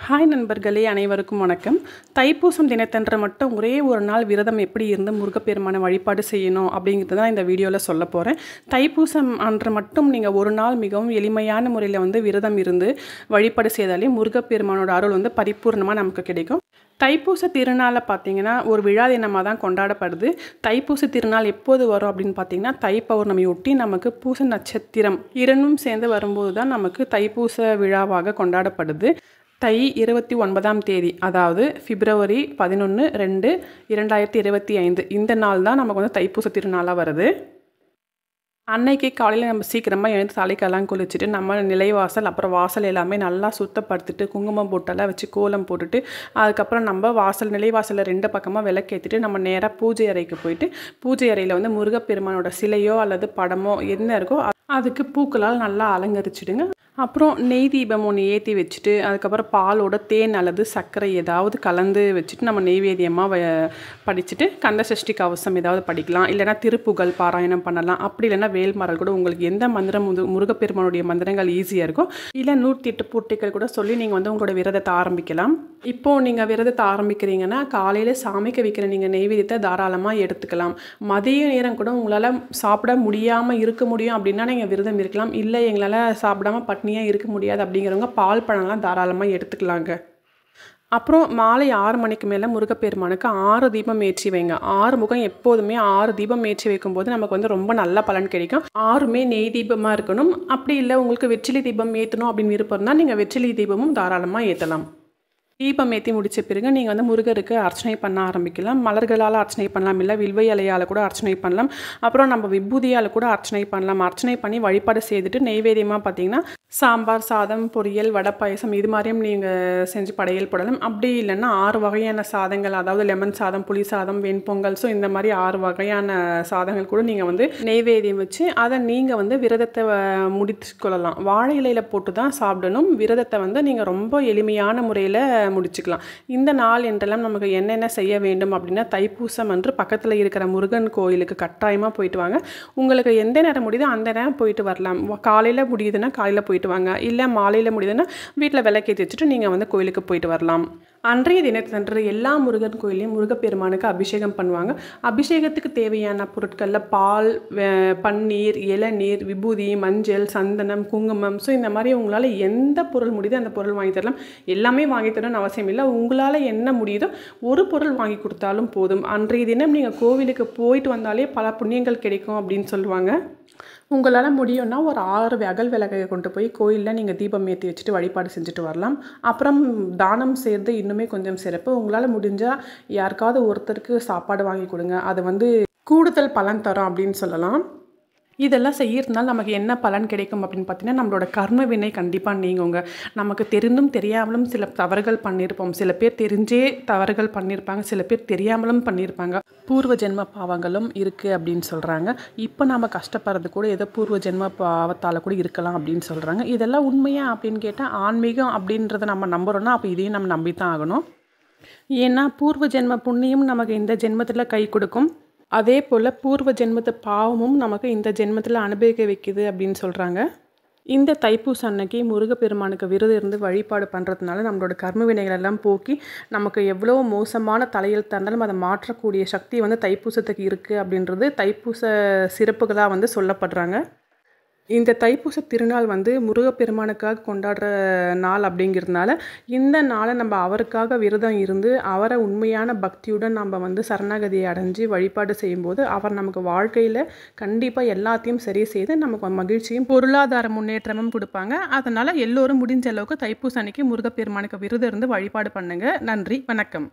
Hi நண்பர்களே, அனைவருக்கும் வணக்கம். தைப்பூசம் தினத்தன்று மட்டும் ஒரே ஒரு நாள் விரதம் எப்படி இருந்து முருகப்பெருமானை வழிபாடு செய்யணும் அப்படிங்கிறது தான் இந்த வீடியோவில் சொல்ல போகிறேன். தைப்பூசம் அன்று மட்டும் நீங்கள் ஒரு நாள் மிகவும் எளிமையான முறையில் விரதம் இருந்து வழிபாடு செய்தாலே முருகப்பெருமானோட அருள் பரிபூர்ணமாக நமக்கு கிடைக்கும். தைப்பூச திருநாளை பார்த்திங்கன்னா ஒரு விழா தினமாக தான் கொண்டாடப்படுது. தைப்பூச திருநாள் எப்போது வரும் அப்படின்னு பார்த்திங்கன்னா தை பௌர்ணமி ஒட்டி நமக்கு பூச நட்சத்திரம் இரண்டும் சேர்ந்து வரும்போது தான் நமக்கு தைப்பூச விழாவாக கொண்டாடப்படுது. தை 29ஆம் தேதி, அதாவது பிப்ரவரி 11/2/2025 இந்த நாள் தான் நமக்கு தைப்பூச திருநாளாக வருது. அன்னைக்கு காலையில் நம்ம சீக்கிரமாக எழுந்து தலைக்கெல்லாம் குளிச்சுட்டு நம்ம நிலைவாசல் அப்புறம் வாசல் எல்லாமே நல்லா சுத்தப்படுத்திட்டு குங்குமம் போட்டெல்லாம் வச்சு கோலம் போட்டுட்டு அதுக்கப்புறம் நம்ம நிலைவாசலில் 2 பக்கமாக விளக்கேற்றிட்டு நம்ம நேராக பூஜை அறைக்கு போயிட்டு பூஜை அறையில் முருகப்பெருமானோட சிலையோ அல்லது படமோ என்ன இருக்கோ அதுக்கு பூக்களால் நல்லா அலங்கரிச்சிடுங்க. அப்புறம் நெய் தீபம் ஒன்று ஏற்றி வச்சுட்டு அதுக்கப்புறம் பாலோட தேன் அல்லது சர்க்கரை ஏதாவது கலந்து வச்சுட்டு நம்ம நெய்வேத்தியமாக படிச்சுட்டு கந்தசஷ்டி கவசம் ஏதாவது படிக்கலாம். இல்லைனா திருப்புகழ் பாராயணம் பண்ணலாம். அப்படி இல்லைனா வேல்மரல் கூட உங்களுக்கு எந்த மந்திரம் முருகப்பெருமானுடைய மந்திரங்கள் ஈஸியாக இருக்கும் இல்லை 108 பூட்டைகள் கூட சொல்லி நீங்கள் உங்களோட விரதத்தை ஆரம்பிக்கலாம். இப்போது நீங்கள் விரதத்தை ஆரம்பிக்கிறீங்கன்னா காலையில் சாமிக்கு வைக்கிற நீங்கள் நெய்வேத்தியத்தை தாராளமாக எடுத்துக்கலாம். மதிய நேரம் கூட உங்களால் சாப்பிட முடியாமல் இருக்க முடியும் அப்படின்னா நீங்கள் விரதம் இருக்கலாம். இல்லை எங்களால் சாப்பிடாமல் பட்னியாக இருக்க முடியாது அப்படிங்கிறவங்க பால் பழம்லாம் தாராளமாக எடுத்துக்கலாங்க. அப்புறம் மாலை 6 மணிக்கு மேலே முருகப்பெருமானுக்கு 6 தீபம் ஏற்றி வைங்க. 6 முகம் எப்போதுமே 6 தீபம் ஏற்றி வைக்கும்போது நமக்கு ரொம்ப நல்ல பலன் கிடைக்கும். 6மே நெய் தீபமாக இருக்கணும். அப்படி இல்லை உங்களுக்கு வெற்றிலை தீபம் ஏற்றணும் அப்படின்னு விருப்பம் இருந்தால் நீங்கள் வெற்றிலை தீபமும் தாராளமாக ஏற்றலாம். தீபம் ஏற்றி முடித்த பிறகு நீங்கள் முருகருக்கு அர்ச்சனை பண்ண ஆரம்பிக்கலாம். மலர்களால் அர்ச்சனை பண்ணலாம், இல்லை வில்வை இலையால் கூட அர்ச்சனை பண்ணலாம். அப்புறம் நம்ம விபூதியால் கூட அர்ச்சனை பண்ணலாம். அர்ச்சனை பண்ணி வழிபாடு செய்துட்டு நெய்வேத்தியமாக பார்த்தீங்கன்னா சாம்பார் சாதம் பொரியல் வடை பாயசம் இது மாதிரியும் நீங்கள் செஞ்சு படையல் போடலாம். அப்படி இல்லைன்னா 6 வகையான சாதங்கள், அதாவது லெமன் சாதம், புளி சாதம், வெண்பொங்கல், ஸோ இந்த மாதிரி 6 வகையான சாதங்கள் கூட நீங்கள் நெய்வேத்தியம் வச்சு அதை நீங்கள் விரதத்தை முடித்து கொள்ளலாம். வாழை இலையில் போட்டு தான் சாப்பிடணும். விரதத்தை நீங்கள் ரொம்ப எளிமையான முறையில் முடிச்சுக்கலாம். இந்த நாள் என்றெல்லாம் நமக்கு என்னென்ன செய்ய வேண்டும் அப்படின்னா தைப்பூசம் அன்று பக்கத்தில் இருக்கிற முருகன் கோயிலுக்கு கட்டாயமாக போயிட்டு வாங்க. உங்களுக்கு எந்த நேரம் முடியுதோ அந்த நேரம் போயிட்டு வரலாம். காலையில் முடியுதுன்னா காலையில் போயிட்டு வாங்க, இல்லை மாலையில் முடியுதுன்னா வீட்டில் விளக்கேற்றி வச்சுட்டு நீங்கள் கோயிலுக்கு போயிட்டு வரலாம். அன்றைய தினத்தன்று எல்லா முருகன் கோயிலையும் முருகப்பெருமானுக்கு அபிஷேகம் பண்ணுவாங்க. அபிஷேகத்துக்கு தேவையான பொருட்களில் பால், பன்னீர், இளநீர், விபூதி, மஞ்சள், சந்தனம், குங்குமம், ஸோ இந்த மாதிரி உங்களால் எந்த பொருள் முடியுதோ அந்த பொருள் வாங்கி தரலாம். எல்லாமே வாங்கி தரணும்னு அவசியம் இல்லை. உங்களால் என்ன முடியுதோ ஒரு பொருள் வாங்கி கொடுத்தாலும் போதும். அன்றைய தினம் நீங்கள் கோவிலுக்கு போயிட்டு வந்தாலே பல புண்ணியங்கள் கிடைக்கும் அப்படின்னு சொல்லுவாங்க. உங்களால் முடியும்னா ஒரு 6 அகல் விளக்கை கொண்டு போய் கோயிலில் நீங்கள் தீபம் ஏற்றி வச்சுட்டு வழிபாடு செஞ்சுட்டு வரலாம். அப்புறம் தானம் செய்கிறது இன்னுமே கொஞ்சம் சிறப்பு. உங்களால் முடிஞ்சால் யாருக்காவது ஒருத்தருக்கு சாப்பாடு வாங்கி கொடுங்க. அது கூடுதல் பலன் தரும் அப்படின்னு சொல்லலாம். இதெல்லாம் செய்யறதுனால நமக்கு என்ன பலன் கிடைக்கும் அப்படின்னு பார்த்தீங்கன்னா நம்மளோட கர்ம வினை கண்டிப்பாக நீங்குங்க. நமக்கு தெரிந்தும் தெரியாமலும் சில தவறுகள் பண்ணியிருப்போம். சில பேர் தெரிஞ்சே தவறுகள் பண்ணியிருப்பாங்க, சில பேர் தெரியாமலும் பண்ணியிருப்பாங்க. பூர்வ ஜென்ம பாவங்களும் இருக்குது அப்படின்னு சொல்கிறாங்க. இப்போ நம்ம கஷ்டப்படுறது கூட ஏதோ பூர்வ ஜென்ம பாவத்தால் கூட இருக்கலாம் அப்படின்னு சொல்கிறாங்க. இதெல்லாம் உண்மையா அப்படின்னு கேட்டால் ஆன்மீகம் அப்படின்றத நம்ம நம்புகிறோன்னா அப்போ இதையும் நம்ம நம்பி தான் ஆகணும். ஏன்னா பூர்வ ஜென்ம புண்ணியம் நமக்கு இந்த ஜென்மத்தில் கை கொடுக்கும். அதே போல் பூர்வ ஜென்மத்து பாவமும் நமக்கு இந்த ஜென்மத்தில் அனுபவிக்க வைக்குது அப்படின்னு சொல்கிறாங்க. இந்த தைப்பூசம் அன்னைக்கு முருகப்பெருமானுக்கு விரதம் இருந்து வழிபாடு பண்ணுறதுனால நம்மளோட கர்ம வினைகள் எல்லாம் போக்கி நமக்கு எவ்வளோ மோசமான தலையெழுத்தாக இருந்தாலும் அதை மாற்றக்கூடிய சக்தி தைப்பூசத்துக்கு இருக்குது அப்படின்றது தைப்பூச சிறப்புகளாக சொல்லப்படுறாங்க. இந்த தைப்பூச திருநாள் முருகப்பெருமானுக்காக கொண்டாடுற நாள் அப்படிங்கிறதுனால இந்த நாளை நம்ம அவருக்காக விரதம் இருந்து அவரை உண்மையான பக்தியுடன் நம்ம சரணாகதியை அடைஞ்சு வழிபாடு செய்யும்போது அவர் நமக்கு வாழ்க்கையில் கண்டிப்பாக எல்லாத்தையும் சரி செய்து நமக்கு மகிழ்ச்சியும் பொருளாதார முன்னேற்றமும் கொடுப்பாங்க. அதனால் எல்லோரும் முடிஞ்ச அளவுக்கு தைப்பூச அன்னைக்கு முருகப்பெருமானுக்கு விரதம் இருந்து வழிபாடு பண்ணுங்க. நன்றி, வணக்கம்.